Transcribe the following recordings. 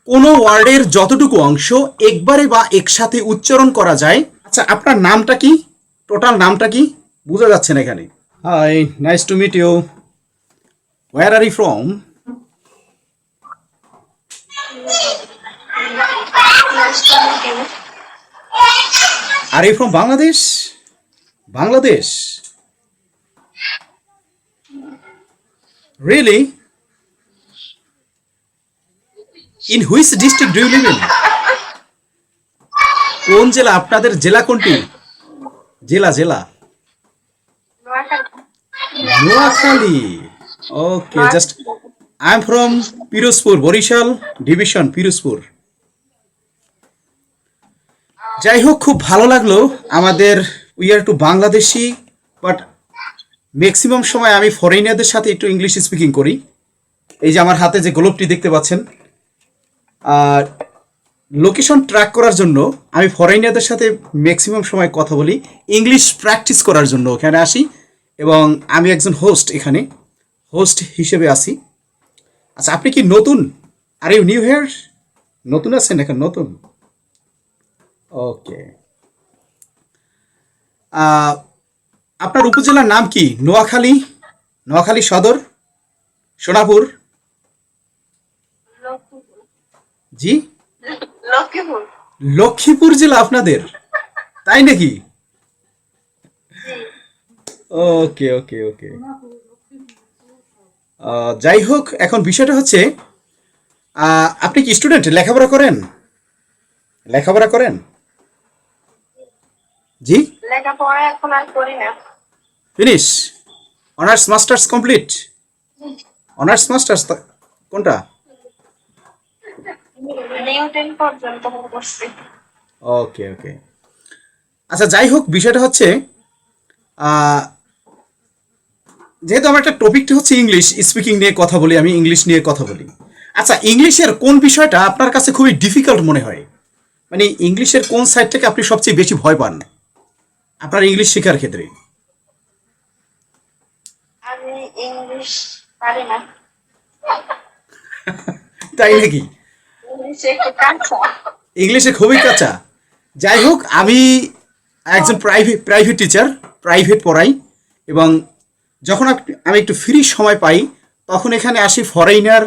কোনো ওয়ার্ডের যতটুকু অংশ একবারে বা একসাথে উচ্চারণ করা যায়। আচ্ছা, আপনার নামটা কি? টোটাল নামটা কি? বোঝা যাচ্ছে না এখানে। Hi, nice to meet you. Where are you from? Are you from Bangladesh? Bangladesh? Really? In which district do you live in? কোন জেলা? আপনাদের জেলা কোনটি? জেলা জেলা Noakhali. Okay, just I am from Pirojpur, Barishal division, Pirojpur. যাই হোক, খুব ভালো লাগলো আমাদের। We are two Bangladeshi, but maximum সময় আমি ফরেনারদের সাথে একটু ইংলিশ স্পিকিং করি। এই যে আমার হাতে যে গ্লোবটি দেখতে পাচ্ছেন, আর লোকেশন ট্র্যাক করার জন্য আমি ফরেনারদের সাথে ম্যাক্সিমাম সময় কথা বলি, ইংলিশ প্র্যাকটিস করার জন্য এখানে আসি। এবং আমি একজন হোস্ট, এখানে হোস্ট হিসেবে আসি। আচ্ছা, আপনি কি নতুন? Are you new here? নতুন আছেন এখন? নতুন, ওকে। আপনার উপজেলার নাম কি? নোয়াখালী? নোয়াখালী সদর? সোনাপুর? জি, লক্ষ্মীপুর। লক্ষ্মীপুর জেলা আপনাদের, তাই নাকি? ওকে ওকে ওকে। যাই হোক, এখন বিষয়টা হচ্ছে, আপনি কি স্টুডেন্ট? লেখাপড়া করেন? লেখাপড়া করেন? জি। লেখাপড়া এখন আর করি না। Finish? Honours masters complete? Honours masters কোনটা? নিউ 10 পর্যন্ত করছি। ওকে ওকে। আচ্ছা, যাই হোক, বিষয়টা হচ্ছে, আহ, যেহেতু আমার একটা টপিকটা হচ্ছে ইংলিশ স্পিকিং নিয়ে কথা বলি, আমি ইংলিশ নিয়ে কথা বলি। আচ্ছা, ইংলিশের কোন বিষয়টা আপনার কাছে খুবই ডিফিকাল্ট মনে হয়? মানে ইংলিশের কোন সাইডটাকে আপনি সবচেয়ে বেশি ভয় পান আপনার ইংলিশ শেখার ক্ষেত্রে? আমি ইংলিশ পারি না। তাই নাকি? ইংলিশে একটু কাঁচা। ইংলিশে খুবই কাঁচা। যাই হোক, আমি একজন প্রাইভেট টিচার, প্রাইভেট পড়াই। এবং যখন আমি একটু ফ্রি সময় পাই, তখন এখানে আসি ফরেইনার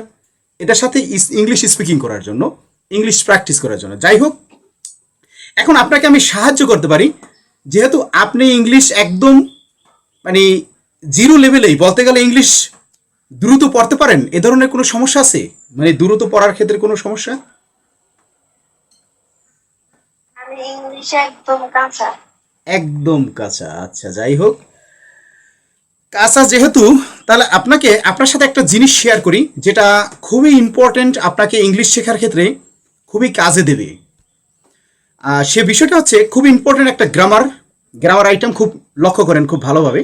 এটার সাথে ইংলিশ স্পিকিং করার জন্য, ইংলিশ প্র্যাকটিস করার জন্য। যাই হোক, এখন আপনাকে আমি সাহায্য করতে পারি, যেহেতু আপনি ইংলিশ একদম মানে জিরো লেভেলেই বলতে গেলে, ইংলিশ দ্রুত পড়তে পারেন, এ ধরনের কোনো সমস্যা আছে? মানে দ্রুত পড়ার ক্ষেত্রে কোনো সমস্যা? আমি ইংলিশে একদম কাঁচা। একদম কাঁচা? আচ্ছা, যাই হোক, কাঁচা যেহেতু, তাহলে আপনাকে আপনার সাথে একটা জিনিস শেয়ার করি, যেটা খুবই ইম্পর্টেন্ট, আপনাকে ইংলিশ শেখার ক্ষেত্রে খুবই কাজে দেবে। সে বিষয়টা হচ্ছে খুব ইম্পর্টেন্ট একটা গ্রামার, গ্রামার আইটেম খুব লক্ষ্য করেন খুব ভালোভাবে।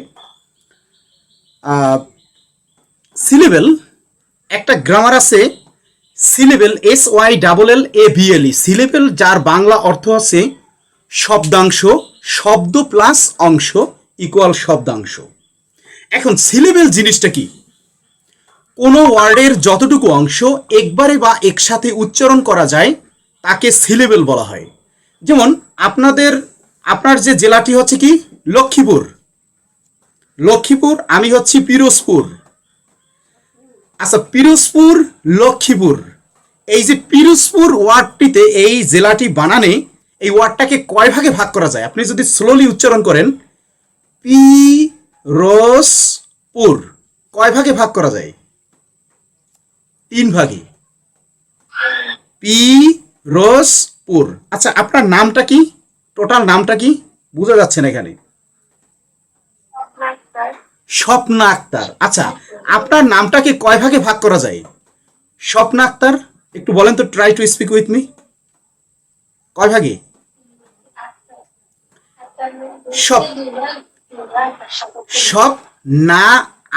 সিলেবেল, একটা গ্রামার আছে সিলেবেল, SYLLABLE, সিলেবেল, যার বাংলা অর্থ হচ্ছে শব্দাংশ, শব্দ প্লাস অংশ ইকুয়াল শব্দাংশ। এখন সিলেবেল জিনিসটা কি? কোনো ওয়ার্ডের যতটুকু অংশ একবারে বা একসাথে উচ্চারণ করা যায় তাকে সিলেবেল বলা হয়। যেমন আপনার যে জেলাটি হচ্ছে কি? লক্ষ্মীপুর। লক্ষ্মীপুর, আমি হচ্ছি পিরোজপুর। আচ্ছা, পিরোজপুর, লক্ষ্মীপুর, এই যে পিরোজপুর ওয়ার্ডটিতে এই জেলাটি বানানে, এই ওয়ার্ডটাকে কয় ভাগে ভাগ করা যায়? আপনি যদি স্লোলি উচ্চারণ করেন, পিরোজপুর, কয় ভাগে ভাগ করা যায়? 3 ভাগে। পিরোজপুর। আচ্ছা, আপনার নামটা কি? টোটাল নামটা কি? বোঝা যাচ্ছে না এখানে। ডাক্তার। স্বপ্না আক্তার। আচ্ছা, আপনার নামটাকে কয় ভাগে ভাগ করা যায়? স্বপ্না আক্তার, একটু বলেন তো, try to speak with me. কয় ভাগে? সব সব না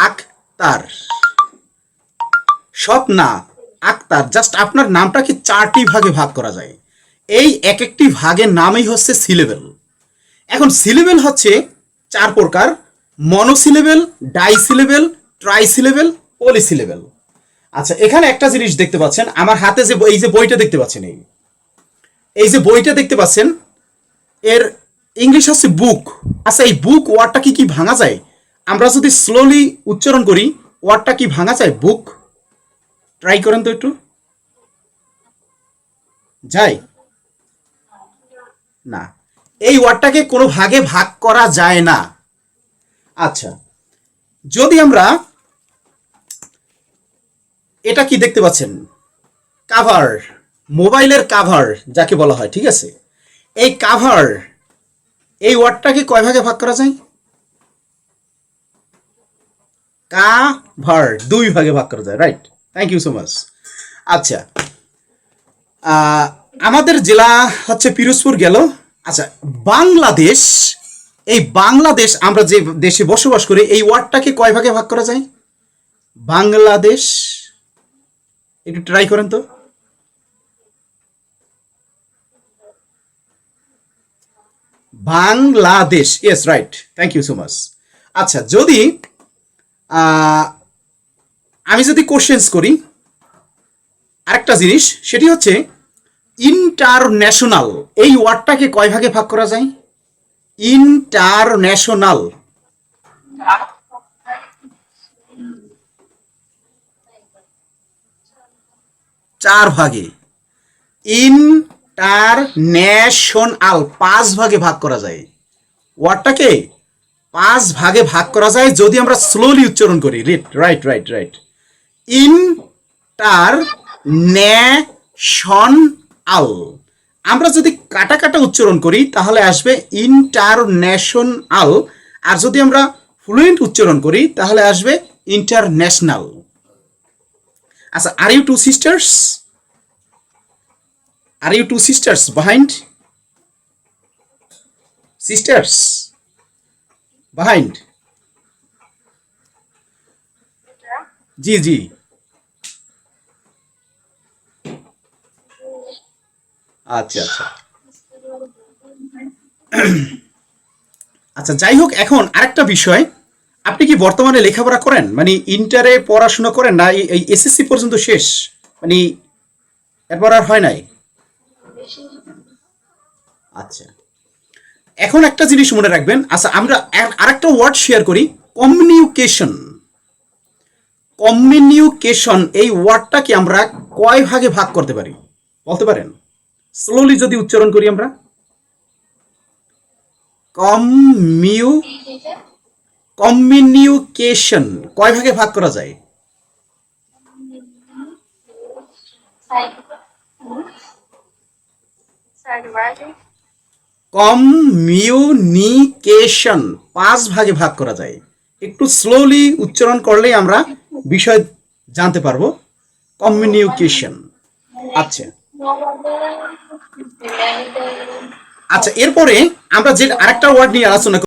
আক্তার, স্বপ্না আক্তার। জাস্ট আপনার নামটাকে 4টি ভাগে ভাগ করা যায়। এই এক একটি ভাগের নামই হচ্ছে সিলেবেল। এখন সিলেবেল হচ্ছে 4 প্রকার: মনোসিলেবেল, ডাইসিলেবেল, ট্রাইসিলেবেল, পলিসিলেবেল। আচ্ছা, এখানে একটা জিনিস দেখতে পাচ্ছেন, আমার হাতে যে এই যে বইটা দেখতে পাচ্ছেন, এই যে বইটা দেখতে পাচ্ছেন, এর ইংলিশ হচ্ছে বুক। আচ্ছা, এই বুক ওয়ার্ডটা কি ভাঙা যায়? আমরা যদি স্লোলি উচ্চারণ করি, ওয়ার্ডটা কি ভাঙা যায়? বুক, ট্রাই করেন তো একটু। যায় না, এই ওয়ার্ডটাকে কোনো ভাগে ভাগ করা যায় না। আচ্ছা, যদি আমরা এটা কি দেখতে পাচ্ছেন, কাভার, মোবাইলের কাভার যাকে বলা হয়, ঠিক আছে, এই কাভার, এই ওয়ার্ডটাকে কয় ভাগে ভাগ করা যায়? কাভার দুই ভাগে ভাগ করা যায়, right. Thank you so much. আচ্ছা, আমাদের জেলা হচ্ছে পিরোজপুর গেল। আচ্ছা, বাংলাদেশ, এই বাংলাদেশ আমরা যে দেশে বসবাস করি, এই ওয়ার্ডটাকে কয় ভাগে ভাগ করা যায়? বাংলাদেশ, একটু ট্রাই করেন তো। Bangladesh, yes, right, thank you so much. আচ্ছা, যদি আমি যদি কোশ্চেন্স করি আরেকটা জিনিস, সেটি হচ্ছে ইন্টারন্যাশনাল, এই ওয়ার্ডটাকে কয় ভাগে ভাগ করা যায়? ইন্টারন্যাশনাল, চার ভাগে। ইন্টারন্যাশনাল পাঁচ ভাগে ভাগ করা যায়। ওয়ার্ডটাকে পাঁচ ভাগে ভাগ করা যায় যদি আমরা স্লোলি উচ্চারণ করি। Right right right. ইন্টারন্যাশনাল, আমরা যদি কাটা কাটা উচ্চারণ করি তাহলে আসবে ইন্টারন্যাশনাল, আর যদি আমরা ফ্লুয়েন্ট উচ্চারণ করি তাহলে আসবে ইন্টারন্যাশনাল। আচ্ছা, are you two sisters? Are you two sisters behind? Sisters behind? জি জি। আচ্ছা আচ্ছা আচ্ছা, যাই হোক, এখন আরেকটা বিষয়, আপনি কি বর্তমানে লেখাপড়া করেন, মানে ইন্টারে পড়াশোনা করেন, না এই এসএসসি পর্যন্ত শেষ, মানে এরপর আর হয় নাই? আচ্ছা, এখন একটা জিনিস মনে রাখবেন। আচ্ছা, আমরা আরেকটা ওয়ার্ড শেয়ার করি, কমিউনিকেশন। কমিউনিকেশন, এই ওয়ার্ডটাকে আমরা কয় ভাগে ভাগ করতে পারি বলতে পারেন? স্লোলি যদি উচ্চারণ করি আমরা, কমিউনিকেশন কয় ভাগে ভাগ করা যায়? কমিউনিকেশন পাঁচ ভাগে ভাগ করা যায়। একটু স্লোলি উচ্চারণ করলেই আমরা বিষয় জানতে পারবো। কমিউনিকেশন। আচ্ছা আচ্ছা, এরপরে আমরা যে আরেকটা ওয়ার্ড নিয়ে আলোচনা